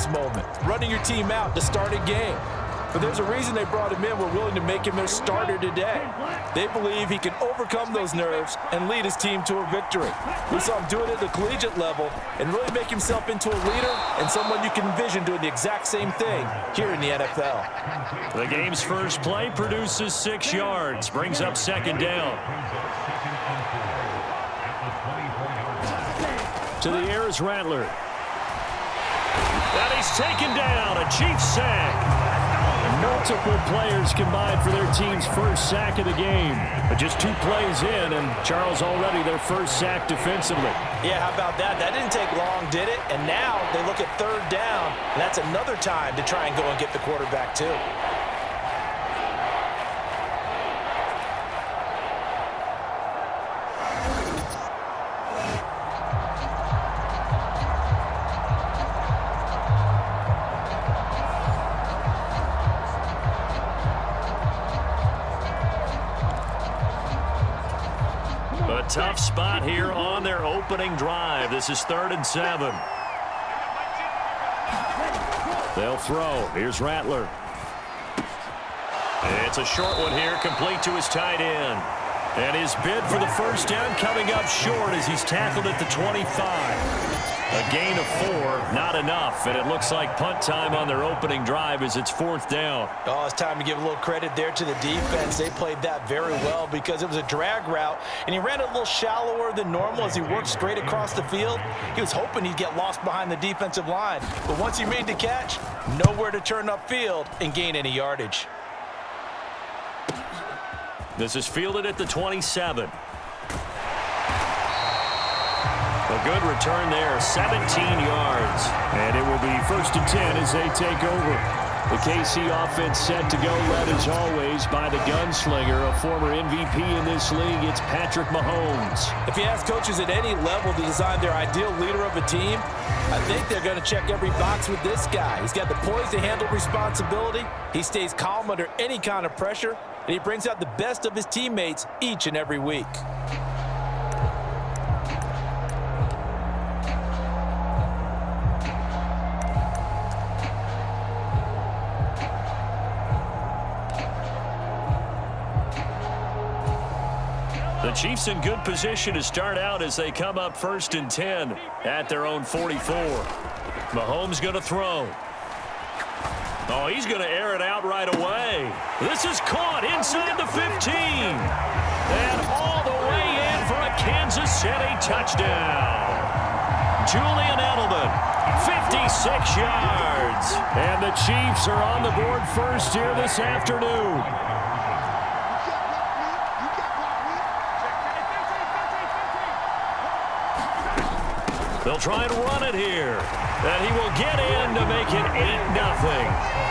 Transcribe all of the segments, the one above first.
this moment, running your team out to start a game. But there's a reason they brought him in. We're willing to make him their starter today. They believe he can overcome those nerves and lead his team to a victory. We saw him do it at the collegiate level and really make himself into a leader and someone you can envision doing the exact same thing here in the NFL. The game's first play produces 6 yards, brings up second down. To the air is Rattler. And he's taken down, a Chiefs sack. Multiple players combined for their team's first sack of the game. But just 2 plays in, and Charles already their first sack defensively. Yeah, how about that? That didn't take long, did it? And now they look at third down, and that's another time to try and go and get the quarterback too. Tough spot here on their opening drive. This is 3rd and 7. They'll throw. Here's Rattler. It's a short one here, complete to his tight end. And his bid for the first down coming up short as he's tackled at the 25. A gain of 4, not enough, and it looks like punt time on their opening drive as it's 4th down. Oh, it's time to give a little credit there to the defense. They played that very well because it was a drag route, and he ran it a little shallower than normal as he worked straight across the field. He was hoping he'd get lost behind the defensive line, but once he made the catch, nowhere to turn upfield and gain any yardage. This is fielded at the 27. A good return there, 17 yards. And it will be 1st and 10 as they take over. The KC offense set to go, led as always by the gunslinger, a former MVP in this league. It's Patrick Mahomes. If you ask coaches at any level to design their ideal leader of a team, I think they're going to check every box with this guy. He's got the poise to handle responsibility. He stays calm under any kind of pressure, and he brings out the best of his teammates each and every week. The Chiefs in good position to start out as they come up 1st and 10 at their own 44. Mahomes going to throw. Oh, he's going to air it out right away. This is caught inside the 15. And all the way in for a Kansas City touchdown. Julian Edelman, 56 yards. And the Chiefs are on the board first here this afternoon. They'll try and run it here. And he will get in to make it 8-0.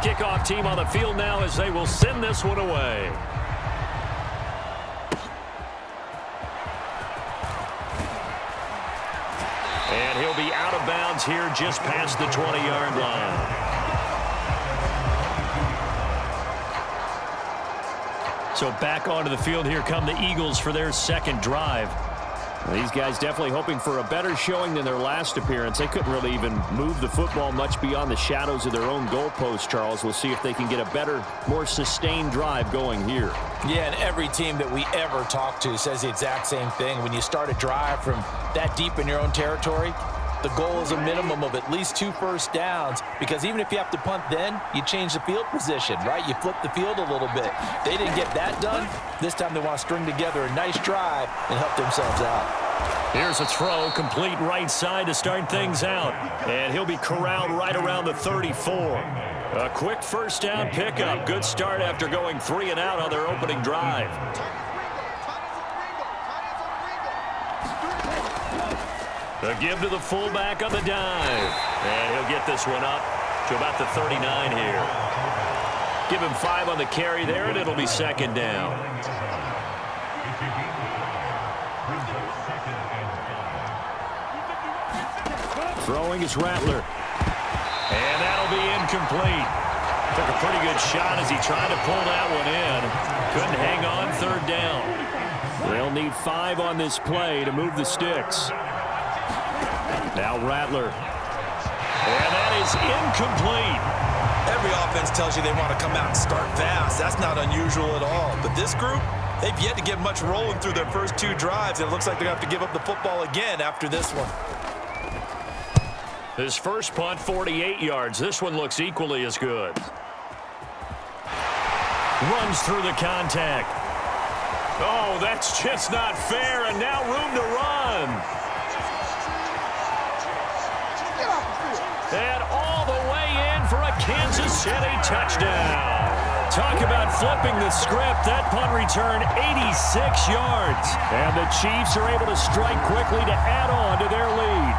Kickoff team on the field now as they will send this one away. And he'll be out of bounds here just past the 20-yard line. So back onto the field here come the Eagles for their second drive. These guys definitely hoping for a better showing than their last appearance. They couldn't really even move the football much beyond the shadows of their own goalpost, Charles. We'll see if they can get a better, more sustained drive going here. Yeah, and every team that we ever talk to says the exact same thing. When you start a drive from that deep in your own territory, the goal is a minimum of at least 2 first downs, because even if you have to punt then, you change the field position, right? You flip the field a little bit. They didn't get that done. This time they want to string together a nice drive and help themselves out. Here's a throw, complete right side to start things out. And he'll be corralled right around the 34. A quick first down pickup. Good start after going 3 and out on their opening drive. A give to the fullback on the dive. And he'll get this one up to about the 39 here. Give him 5 on the carry there, and it'll be second down. Throwing is Rattler. And that'll be incomplete. Took a pretty good shot as he tried to pull that one in. Couldn't hang on, third down. They'll need 5 on this play to move the sticks. Now Rattler. And that is incomplete. Every offense tells you they want to come out and start fast. That's not unusual at all. But this group, they've yet to get much rolling through their first 2 drives. And it looks like they're going to have to give up the football again after this one. His first punt, 48 yards. This one looks equally as good. Runs through the contact. Oh, that's just not fair. And now room to run. And all the way in for a Kansas City touchdown. Talk about flipping the script. That punt return, 86 yards. And the Chiefs are able to strike quickly to add on to their lead.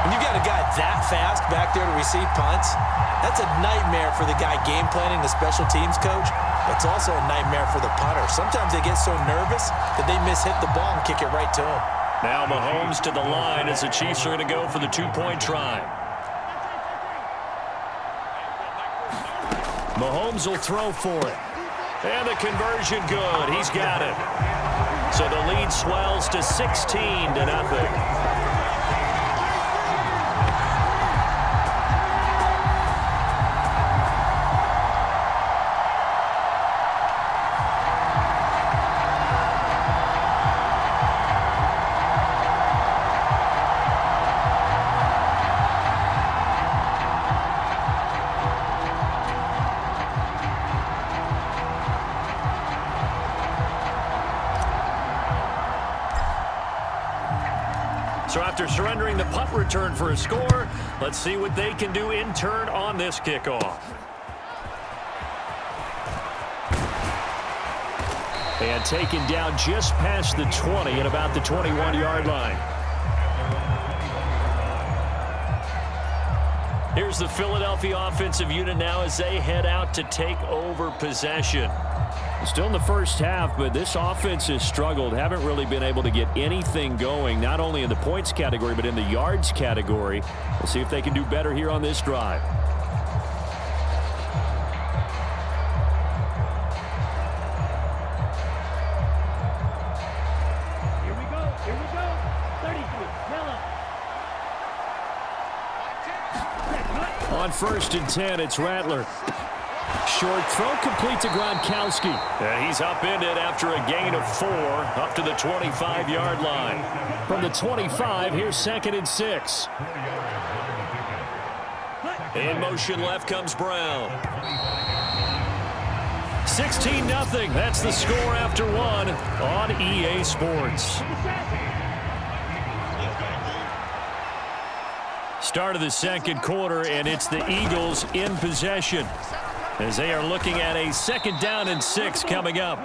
When you got a guy that fast back there to receive punts, that's a nightmare for the guy game planning, the special teams coach. It's also a nightmare for the punter. Sometimes they get so nervous that they mishit the ball and kick it right to him. Now Mahomes to the line as the Chiefs are going to go for the 2-point try. Mahomes will throw for it. And the conversion good. He's got it. So the lead swells to 16-0. So after surrendering the punt return for a score, let's see what they can do in turn on this kickoff. And taken down just past the 20 at about the 21-yard line. Here's the Philadelphia offensive unit now as they head out to take over possession. Still in the first half, but this offense has struggled. Haven't really been able to get anything going, not only in the points category, but in the yards category. We'll see if they can do better here on this drive. Here we go. 32, Miller. On 1st and 10, it's Rattler. Short throw complete to Gronkowski. And he's upended after a gain of 4 up to the 25-yard line. From the 25, here's 2nd and 6. In motion left comes Brown. 16-0. That's the score after 1 on EA Sports. Start of the second quarter, and it's the Eagles in possession as they are looking at a 2nd down and 6 coming up.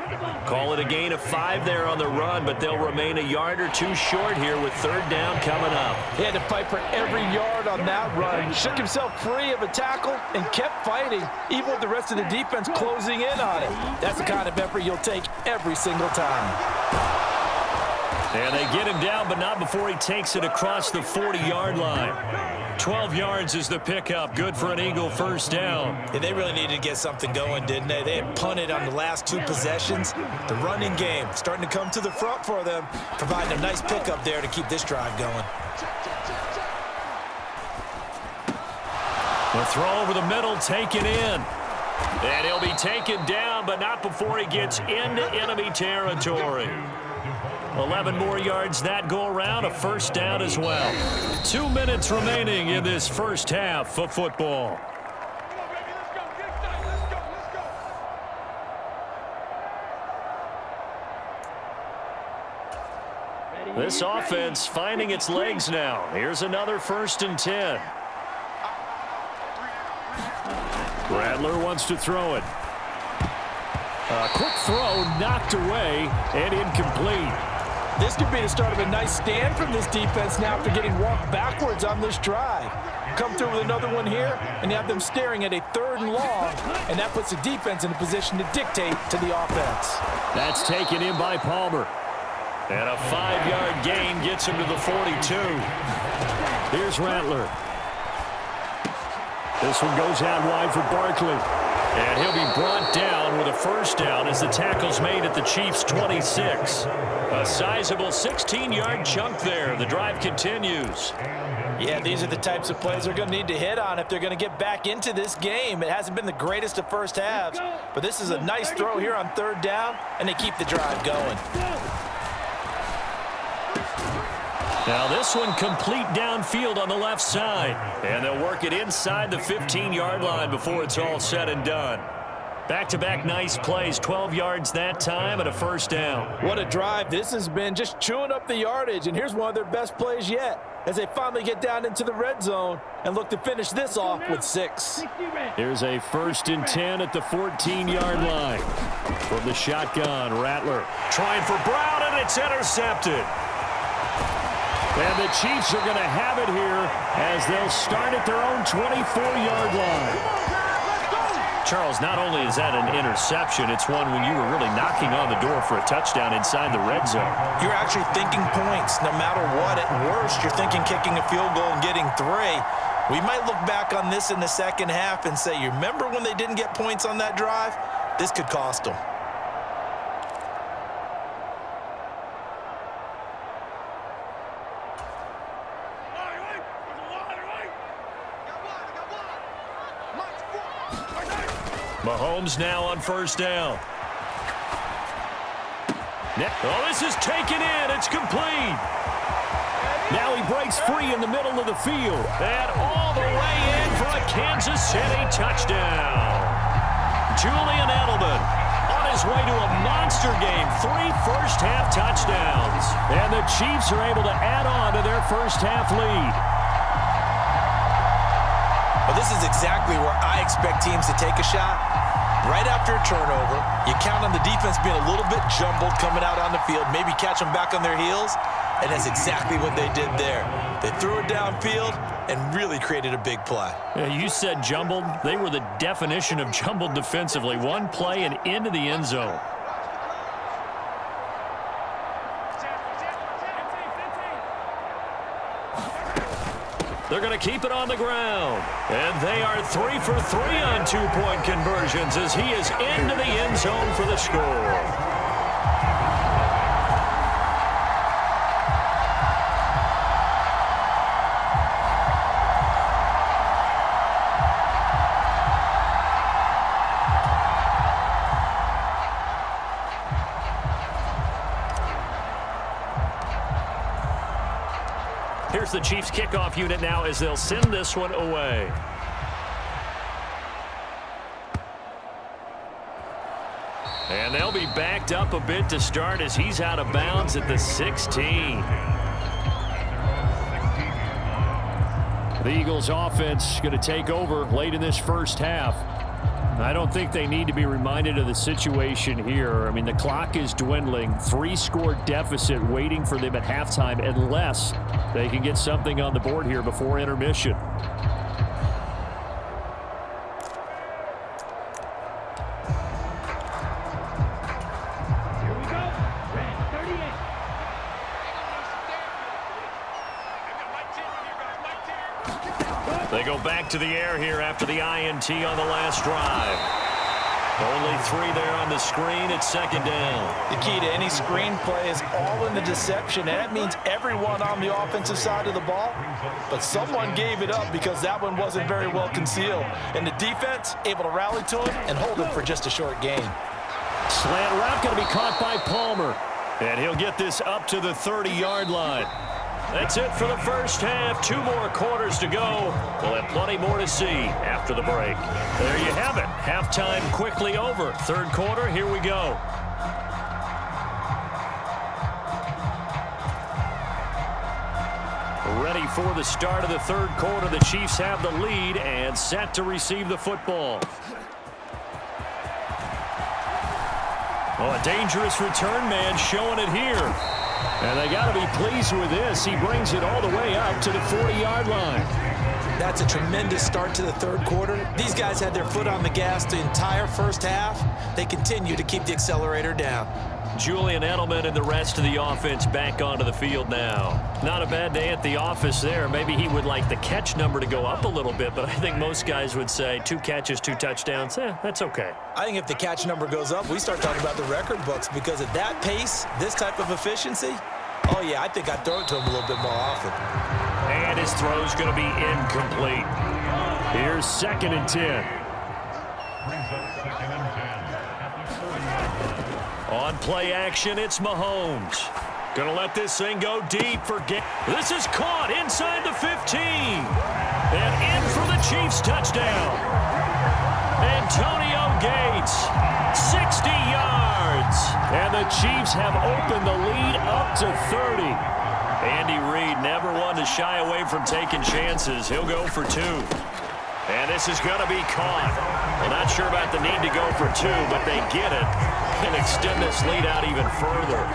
Call it a gain of 5 there on the run, but they'll remain a yard or 2 short here with 3rd down coming up. He had to fight for every yard on that run. Shook himself free of a tackle and kept fighting, even with the rest of the defense closing in on it. That's the kind of effort you'll take every single time. And they get him down, but not before he takes it across the 40-yard line. 12 yards is the pickup. Good for an Eagle 1st down. Yeah, they really needed to get something going, didn't they? They had punted on the last 2 possessions. The running game starting to come to the front for them, providing a nice pickup there to keep this drive going. The throw over the middle, taken in. And he'll be taken down, but not before he gets into enemy territory. 11 more yards that go around, a 1st down as well. 2 minutes remaining in this first half of football. This offense finding its legs now. Here's another 1st and 10. Rattler wants to throw it. A quick throw knocked away and incomplete. This could be the start of a nice stand from this defense now after getting walked backwards on this drive. come through with another one here, and you have them staring at a 3rd and long, and that puts the defense in a position to dictate to the offense. That's taken in by Palmer. And a 5-yard gain gets him to the 42. Here's Rattler. This one goes out wide for Barkley. And he'll be brought down with a first down as the tackle's made at the Chiefs' 26. A sizable 16-yard chunk there. The drive continues. Yeah, these are the types of plays they're going to need to hit on if they're going to get back into this game. It hasn't been the greatest of first halves, but this is a nice throw here on 3rd down, and they keep the drive going. Now this one complete downfield on the left side. And they'll work it inside the 15-yard line before it's all said and done. Back-to-back nice plays, 12 yards that time and a first down. What a drive this has been, just chewing up the yardage. And here's one of their best plays yet as they finally get down into the red zone and look to finish this off with 6. Here's a 1st and 10 at the 14-yard line. From the shotgun, Rattler trying for Brown, and it's intercepted. And the Chiefs are going to have it here as they'll start at their own 24-yard line. Charles, not only is that an interception, it's one when you were really knocking on the door for a touchdown inside the red zone. You're actually thinking points no matter what. At worst, you're thinking kicking a field goal and getting 3. We might look back on this in the second half and say, you remember when they didn't get points on that drive? This could cost them. Mahomes now on first down. Oh, this is taken in. It's complete. Now he breaks free in the middle of the field. And all the way in for a Kansas City touchdown. Julian Edelman on his way to a monster game. 3 first-half touchdowns. And the Chiefs are able to add on to their first-half lead. Well, this is exactly where I expect teams to take a shot. Right after a turnover, you count on the defense being a little bit jumbled coming out on the field, maybe catch them back on their heels, and that's exactly what they did there. They threw it downfield and really created a big play. Yeah, you said jumbled. They were the definition of jumbled defensively. One play and into the end zone. They're going to keep it on the ground. And they are 3 for 3 on 2-point conversions as he is into the end zone for the score. Here's the Chiefs kickoff unit now as they'll send this one away. And they'll be backed up a bit to start as he's out of bounds at the 16. The Eagles offense going to take over late in this first half. I don't think they need to be reminded of the situation here. I mean, the clock is dwindling. 3-score deficit waiting for them at halftime unless they can get something on the board here before intermission. Here we go. Red 38. They go back to the air here after the INT on the last drive. Only 3 there on the screen. It's second down. The key to any screen play is all in the deception, and that means everyone on the offensive side of the ball. But someone gave it up because that one wasn't very well concealed. And the defense able to rally to him and hold him for just a short gain. Slant route going to be caught by Palmer. And he'll get this up to the 30-yard line. That's it for the first half. 2 more quarters to go. We'll have plenty more to see after the break. There you have it. Halftime quickly over. Third quarter, here we go. Ready for the start of the third quarter. The Chiefs have the lead and set to receive the football. Oh, a dangerous return man showing it here. And they got to be pleased with this. He brings it all the way up to the 40-yard line. That's a tremendous start to the third quarter. These guys had their foot on the gas the entire first half. They continue to keep the accelerator down. Julian Edelman and the rest of the offense back onto the field now. Not a bad day at the office there. Maybe he would like the catch number to go up a little bit, but I think most guys would say 2 catches, 2 touchdowns. That's okay. I think if the catch number goes up, we start talking about the record books, because at that pace, this type of efficiency, oh yeah, I think I'd throw it to him a little bit more often. And his throw's going to be incomplete. Here's 2nd and 10. On play action, it's Mahomes. Gonna let this thing go deep for This is caught inside the 15. And in for the Chiefs touchdown. Antonio Gates, 60 yards. And the Chiefs have opened the lead up to 30. Andy Reid never one to shy away from taking chances. He'll go for 2. And this is going to be caught. Well, not sure about the need to go for 2, but they get it and extend this lead out even further.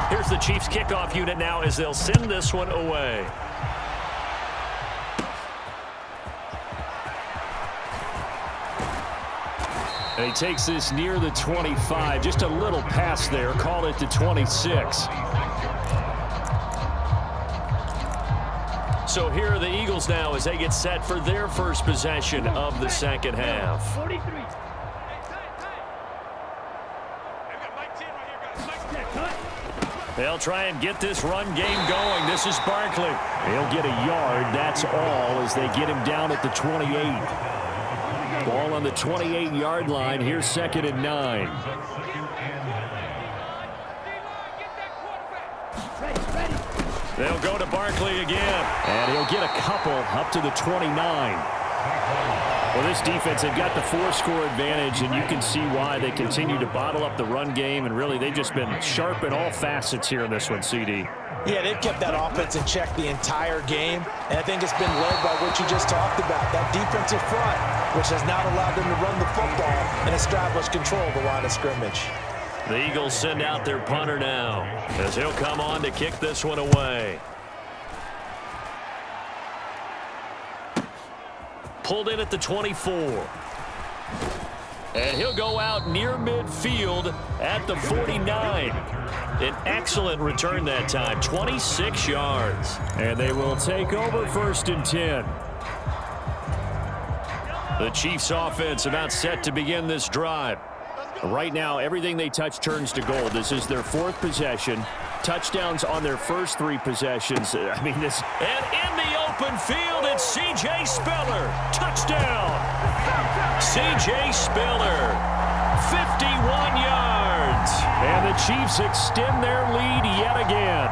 Here's the Chiefs kickoff unit now as they'll send this one away. And he takes this near the 25. Just a little pass there. Call it the 26. So here are the Eagles now as they get set for their first possession of the second half. 43. They'll try and get this run game going. This is Barkley. He'll get a yard. That's all as they get him down at the 28. Ball on the 28-yard line. Here's 2nd and 9. They'll go to Barkley again. And he'll get a couple up to the 29. Well, this defense, they've got the 4-score advantage, and you can see why they continue to bottle up the run game, and really they've just been sharp in all facets here in this one, CD. Yeah, they've kept that offense in check the entire game, and I think it's been led by what you just talked about, that defensive front, which has not allowed them to run the football and establish control of the line of scrimmage. The Eagles send out their punter now as he'll come on to kick this one away. Pulled in at the 24. And he'll go out near midfield at the 49. An excellent return that time, 26 yards. And they will take over 1st and 10. The Chiefs offense about set to begin this drive. Right now, everything they touch turns to gold. This is their 4th possession. Touchdowns on their first 3 possessions. I mean, this. And in the open field, it's C.J. Spiller. Touchdown. C.J. Spiller, 51 yards. And the Chiefs extend their lead yet again.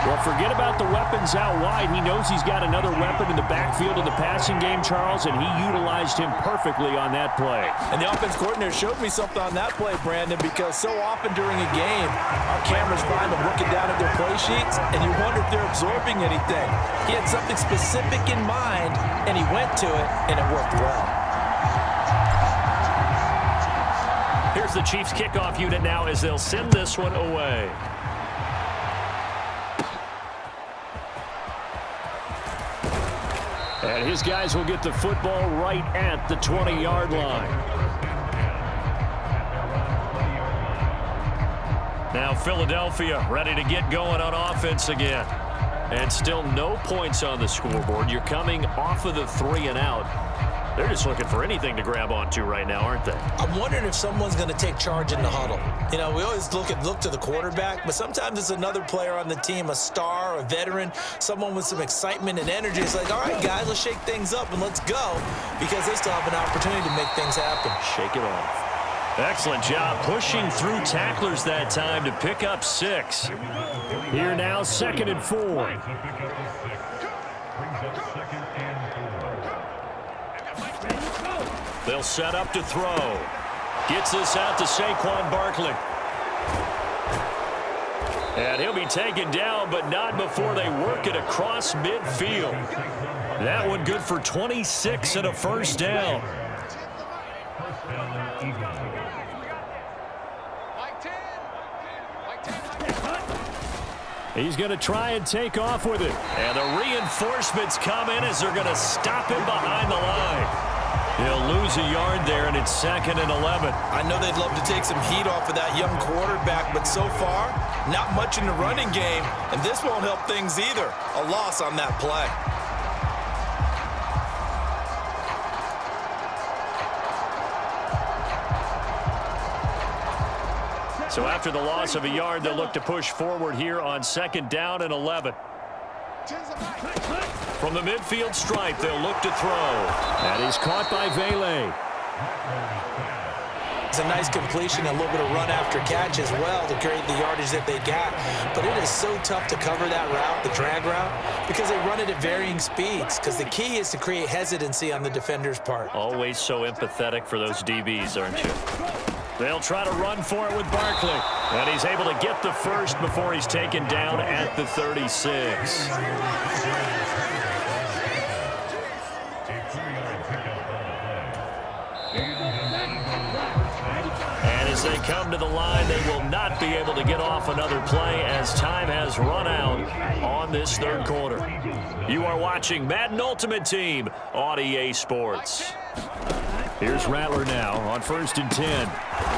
Well, forget about the weapons out wide. He knows he's got another weapon in the backfield of the passing game, Charles, and he utilized him perfectly on that play. And the offense coordinator showed me something on that play, Brandon, because so often during a game, our cameras find them looking down at their play sheets, and you wonder if they're absorbing anything. He had something specific in mind, and he went to it, and it worked well. Here's the Chiefs kickoff unit now as they'll send this one away. And his guys will get the football right at the 20-yard line. Now Philadelphia ready to get going on offense again. And still no points on the scoreboard. You're coming off of the 3 and out. They're just looking for anything to grab onto right now, aren't they? I'm wondering if someone's going to take charge in the huddle. You know, we always look to the quarterback, but sometimes it's another player on the team, a star, a veteran, someone with some excitement and energy. It's like, all right, guys, let's shake things up and let's go, because they still have an opportunity to make things happen. Shake it off. Excellent job pushing through tacklers that time to pick up 6. Here now, 2nd and 4. They'll set up to throw. Gets this out to Saquon Barkley. And he'll be taken down, but not before they work it across midfield. That one good for 26 and a first down. He's going to try and take off with it. And the reinforcements come in as they're going to stop him behind the line. He'll lose a yard there, and it's 2nd and 11. I know they'd love to take some heat off of that young quarterback, but so far, not much in the running game, and this won't help things either. A loss on that play. So after the loss of a yard, they'll look to push forward here on 2nd down and 11. From the midfield stripe, they'll look to throw. That is caught by Vele. It's a nice completion, a little bit of run after catch as well to create the yardage that they got. But it is so tough to cover that route, the drag route, because they run it at varying speeds. Because the key is to create hesitancy on the defender's part. Always so empathetic for those DBs, aren't you? They'll try to run for it with Barkley. And he's able to get the first before he's taken down at the 36. And as they come to the line, they will not be able to get off another play as time has run out on this 3rd quarter. You are watching Madden Ultimate Team on EA Sports. Here's Rattler now on 1st and 10.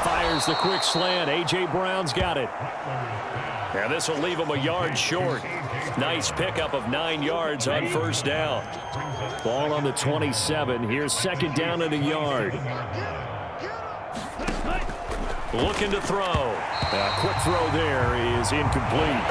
Fires the quick slant. A.J. Brown's got it. And this will leave him a yard short. Nice pickup of 9 yards on 1st down. Ball on the 27. Here's 2nd down and a yard. Looking to throw. A quick throw there is incomplete.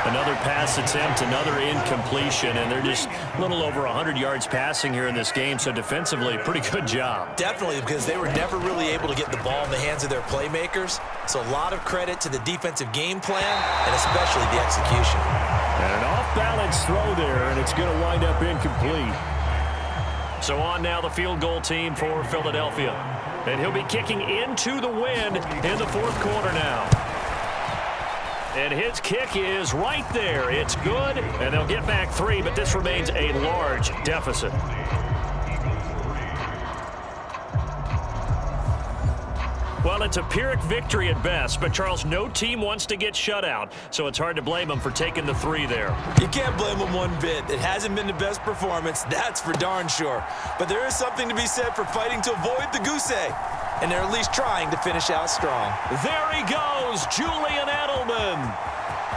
Another pass attempt, another incompletion, and they're just a little over 100 yards passing here in this game, so defensively, pretty good job. Definitely, because they were never really able to get the ball in the hands of their playmakers. So a lot of credit to the defensive game plan, and especially the execution. And an off-balance throw there, and it's going to wind up incomplete. So on now the field goal team for Philadelphia. And he'll be kicking into the wind in the 4th quarter now. And his kick is right there. It's good, and they'll get back 3, but this remains a large deficit. Well, it's a Pyrrhic victory at best, but, Charles, no team wants to get shut out, so it's hard to blame them for taking the 3 there. You can't blame them one bit. It hasn't been the best performance, that's for darn sure. But there is something to be said for fighting to avoid the goose egg, and they're at least trying to finish out strong. There he goes, Julian Edelman.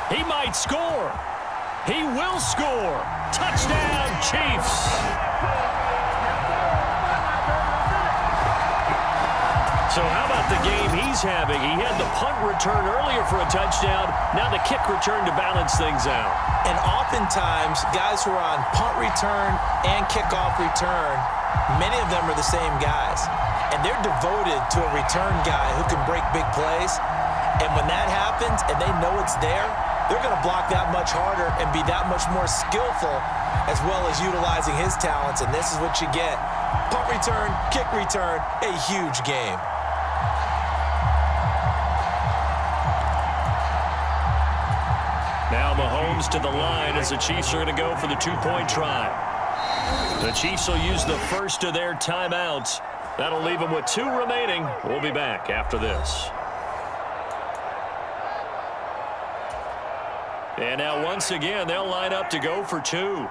He might score. He will score. Touchdown, Chiefs. So how about the game he's having? He had the punt return earlier for a touchdown. Now the kick return to balance things out. And oftentimes, guys who are on punt return and kickoff return, many of them are the same guys. And they're devoted to a return guy who can break big plays. And when that happens and they know it's there, they're going to block that much harder and be that much more skillful, as well as utilizing his talents. And this is what you get. Punt return, kick return, a huge game. Now Mahomes to the line as the Chiefs are going to go for the 2-point try. The Chiefs will use the first of their timeouts. That'll leave them with 2 remaining. We'll be back after this. And now once again, they'll line up to go for 2.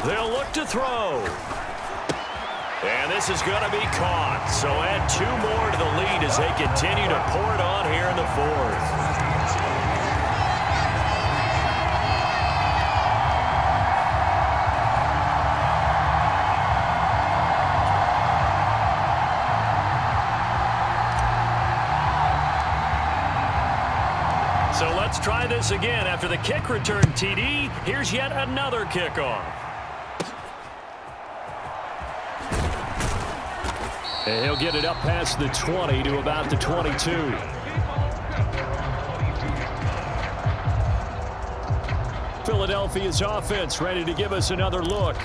They'll look to throw. And this is going to be caught. So add 2 more to the lead as they continue to pour it on here in the 4th. So let's try this again. After the kick return TD, here's yet another kickoff. And he'll get it up past the 20 to about the 22. Philadelphia's offense ready to give us another look.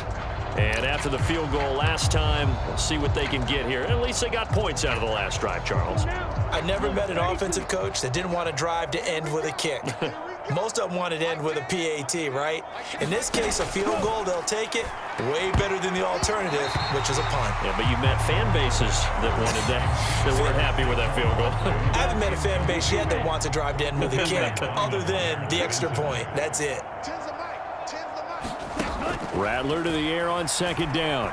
And after the field goal last time, we'll see what they can get here. At least they got points out of the last drive, Charles. I never met an offensive coach that didn't want to drive to end with a kick. Most of them want it end with a PAT, right? In this case, a field goal, they'll take it. Way better than the alternative, which is a punt. Yeah, but you've met fan bases that wanted that weren't happy with that field goal. I haven't met a fan base yet that wants to drive to end with a kick, other than the extra point. That's it. Rattler to the air on 2nd down.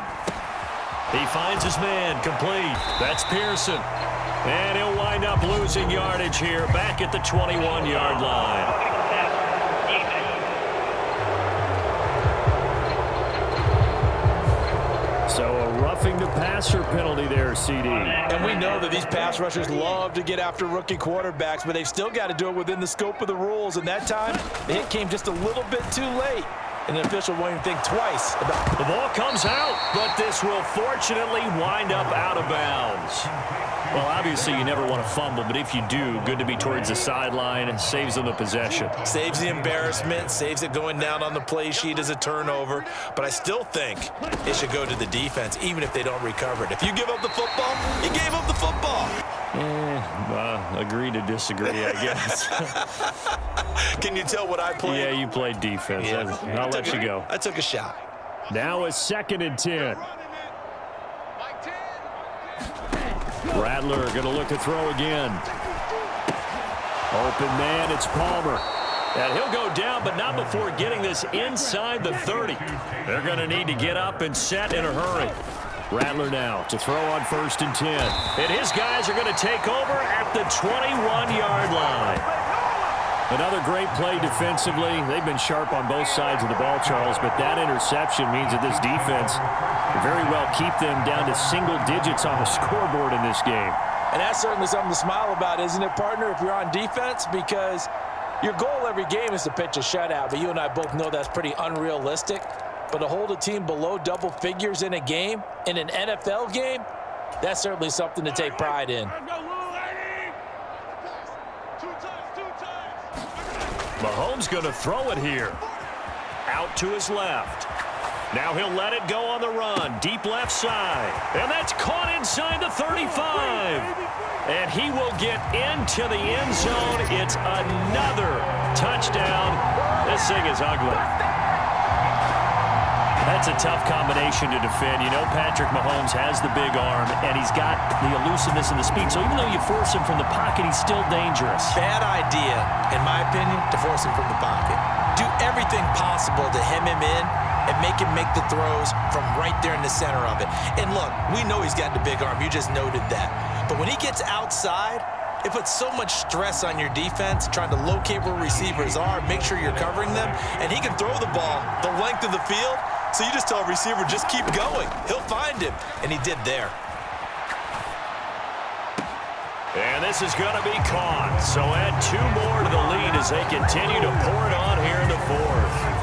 He finds his man, complete. That's Pearson. And he'll wind up losing yardage here back at the 21-yard line. So a roughing the passer penalty there, CD. And we know that these pass rushers love to get after rookie quarterbacks, but they've still got to do it within the scope of the rules. And that time, the hit came just a little bit too late. And the official won't even think twice about. The ball comes out, but this will fortunately wind up out of bounds. Well, obviously you never want to fumble, but if you do, good to be towards the sideline. It saves them the possession. Saves the embarrassment, saves it going down on the play sheet as a turnover. But I still think it should go to the defense, even if they don't recover it. If you give up the football, you gave up the football. Agree to disagree, I guess. Can you tell what I played? Yeah, you played defense. Yeah. I'll let you go. I took a shot. Now a 2nd and 10. Rattler going to look to throw again. Open man, it's Palmer. And he'll go down, but not before getting this inside the 30. They're going to need to get up and set in a hurry. Rattler now to throw on 1st and 10. And his guys are going to take over at the 21-yard line. Another great play defensively. They've been sharp on both sides of the ball, Charles, but that interception means that this defense can very well keep them down to single digits on the scoreboard in this game. And that's certainly something to smile about, isn't it, partner, if you're on defense? Because your goal every game is to pitch a shutout, but you and I both know that's pretty unrealistic. But to hold a team below double figures in a game, in an NFL game, that's certainly something to take pride in. Mahomes going to throw it here. Out to his left. Now he'll let it go on the run. Deep left side. And that's caught inside the 35. And he will get into the end zone. It's another touchdown. This thing is ugly. That's a tough combination to defend. You know Patrick Mahomes has the big arm, and he's got the elusiveness and the speed. So even though you force him from the pocket, he's still dangerous. Bad idea, in my opinion, to force him from the pocket. Do everything possible to hem him in and make him make the throws from right there in the center of it. And look, we know he's got the big arm. You just noted that. But when he gets outside, it puts so much stress on your defense, trying to locate where receivers are, make sure you're covering them, and he can throw the ball the length of the field. So you just tell a receiver, just keep going. He'll find him, and he did there. And this is going to be caught. So add 2 more to the lead as they continue to pour it on here in the 4th.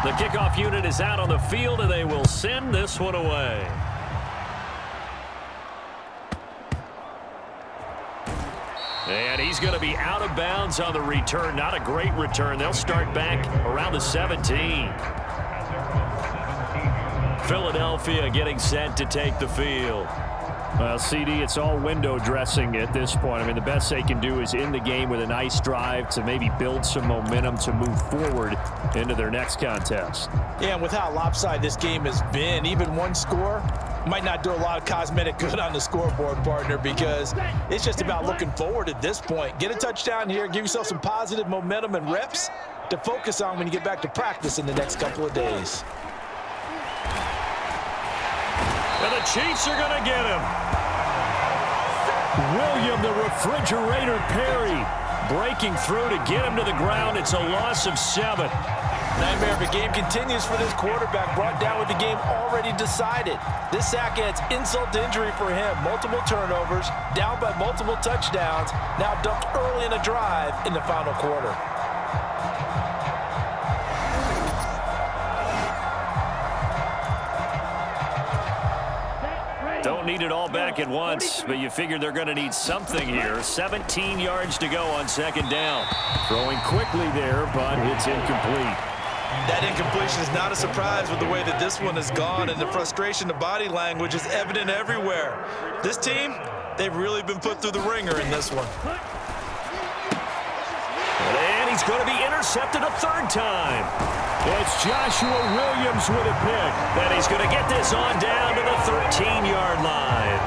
The kickoff unit is out on the field, and they will send this one away. And he's going to be out of bounds on the return. Not a great return. They'll start back around the 17. Philadelphia getting set to take the field. Well, CD, it's all window dressing at this point. I mean, the best they can do is in the game with a nice drive to maybe build some momentum to move forward into their next contest. Yeah, and with how lopsided this game has been, even one score might not do a lot of cosmetic good on the scoreboard, partner, because it's just about looking forward at this point. Get a touchdown here, give yourself some positive momentum and reps to focus on when you get back to practice in the next couple of days. And the Chiefs are going to get him. William the Refrigerator Perry breaking through to get him to the ground. It's a loss of 7. Nightmare of a game continues for this quarterback, brought down with the game already decided. This sack adds insult to injury for him. Multiple turnovers, down by multiple touchdowns, now dumped early in a drive in the final quarter. Don't need it all back at once, but you figure they're going to need something here. 17 yards to go on second down. Throwing quickly there, but it's incomplete. That incompletion is not a surprise with the way that this one has gone, and the frustration, the body language is evident everywhere. This team, they've really been put through the ringer in this one. And he's going to be intercepted a third time. It's Joshua Williams with a pick. And he's going to get this on down to the 13-yard line.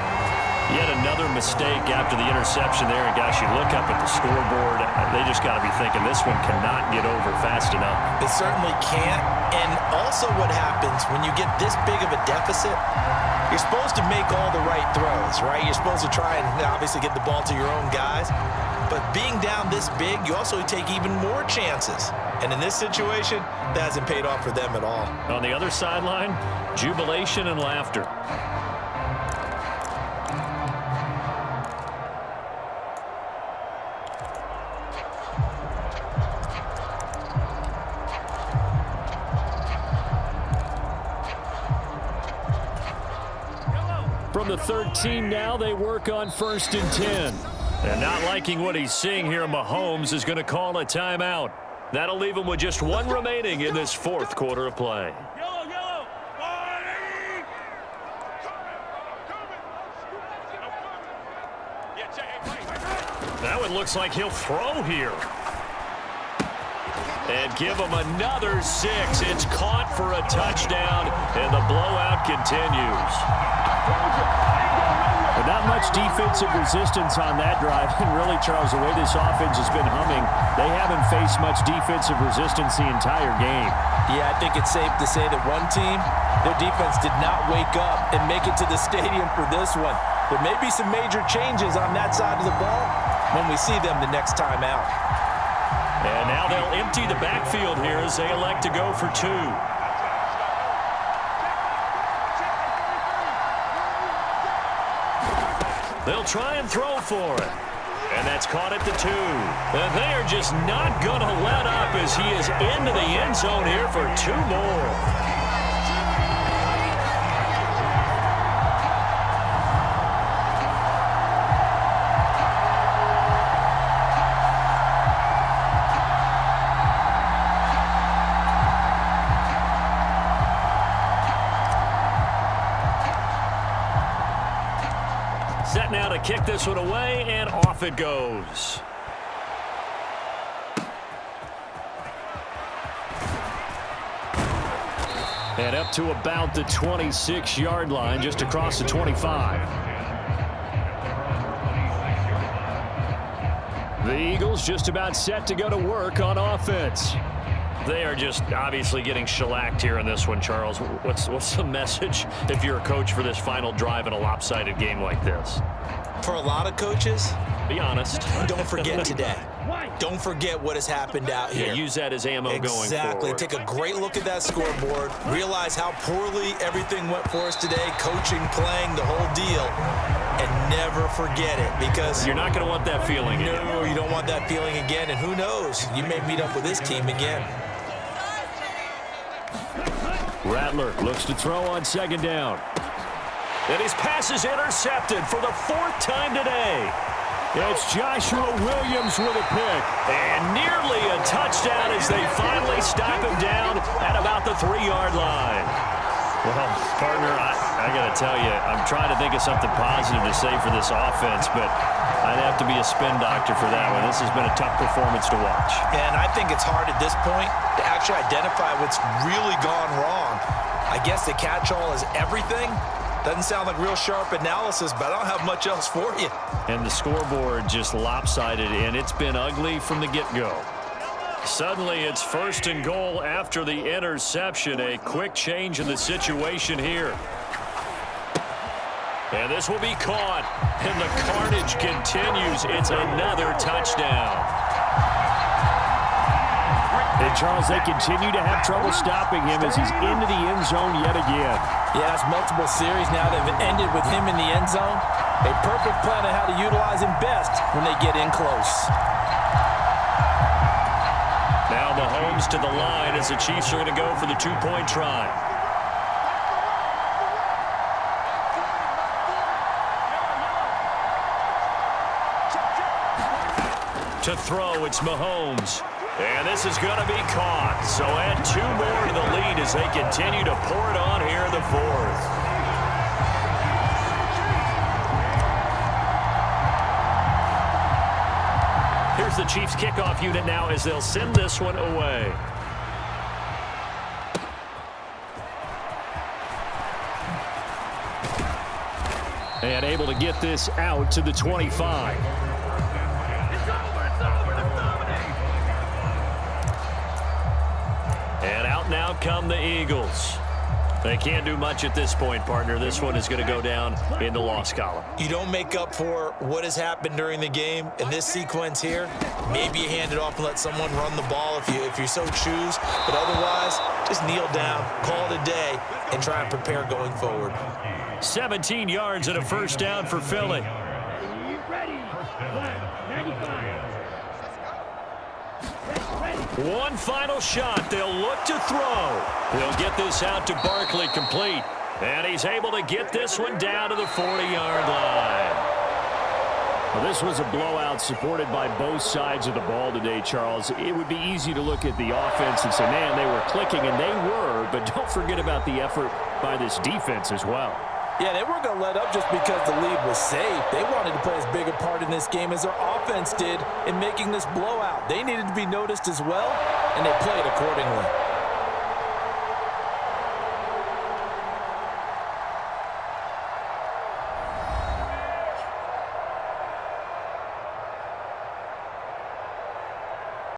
Yet another mistake after the interception there. And, gosh, you look up at the scoreboard, they just got to be thinking this one cannot get over fast enough. It certainly can't. And also what happens when you get this big of a deficit, you're supposed to make all the right throws, right? You're supposed to try and obviously get the ball to your own guys. But being down this big, you also take even more chances. And in this situation, that hasn't paid off for them at all. On the other sideline, jubilation and laughter. From the 13 now, they work on 1st and 10. And not liking what he's seeing here, Mahomes is going to call a timeout. That'll leave him with just one remaining in this fourth quarter of play. Now it looks like he'll throw here. And give him another 6. It's caught for a touchdown, and the blowout continues. But not much defensive resistance on that drive. And really, Charles, the way this offense has been humming, they haven't faced much defensive resistance the entire game. Yeah, I think it's safe to say that one team, their defense did not wake up and make it to the stadium for this one. There may be some major changes on that side of the ball when we see them the next time out. And now they'll empty the backfield here as they elect to go for 2. They'll try and throw for it. And that's caught at the 2. And they are just not going to let up as he is into the end zone here for 2 more. Set now to kick this one away, and off it goes. And up to about the 26-yard line, just across the 25. The Eagles just about set to go to work on offense. They are just obviously getting shellacked here in this one, Charles. What's the message if you're a coach for this final drive in a lopsided game like this? For a lot of coaches, be honest. Don't forget today. Don't forget what has happened out here. Yeah, use that as ammo going forward. Exactly. Take a great look at that scoreboard. Realize how poorly everything went for us today, coaching, playing, the whole deal. And never forget it, because you're not going to want that feeling again. No, you don't want that feeling again. And who knows? You may meet up with this team again. Rattler looks to throw on 2nd down. And his pass is intercepted for the 4th time today. It's Joshua Williams with a pick. And nearly a touchdown as they finally stop him down at about the 3-yard line. Well, partner, I got to tell you, I'm trying to think of something positive to say for this offense, but I'd have to be a spin doctor for that one. This has been a tough performance to watch. And I think it's hard at this point to actually identify what's really gone wrong. I guess the catch-all is everything. Doesn't sound like real sharp analysis, but I don't have much else for you. And the scoreboard just lopsided, and it's been ugly from the get-go. Suddenly, it's 1st and goal after the interception. A quick change in the situation here. And this will be caught, and the carnage continues. It's another touchdown. And, Charles, they continue to have trouble stopping him as he's into the end zone yet again. Yeah, it's multiple series now that have ended with him in the end zone. A perfect plan on how to utilize him best when they get in close. Now Mahomes to the line as the Chiefs are going to go for the 2-point try. To throw, it's Mahomes. And this is going to be caught. So add 2 more to the lead as they continue to pour it on here in the 4th. Here's the Chiefs kickoff unit now as they'll send this one away. And able to get this out to the 25. And out now come the Eagles. They can't do much at this point, partner. This one is going to go down in the loss column. You don't make up for what has happened during the game in this sequence here. Maybe you hand it off and let someone run the ball if you so choose. But otherwise, just kneel down, call it a day, and try and prepare going forward. 17 yards and a first down for Philly. Ready. 95. One final shot. They'll look to throw. They'll get this out to Barkley complete. And he's able to get this one down to the 40-yard line. Well, this was a blowout supported by both sides of the ball today, Charles. It would be easy to look at the offense and say, man, they were clicking, and they were, but don't forget about the effort by this defense as well. Yeah, they weren't going to let up just because the lead was safe. They wanted to play as big a part in this game as their offense did in making this blowout. They needed to be noticed as well, and they played accordingly.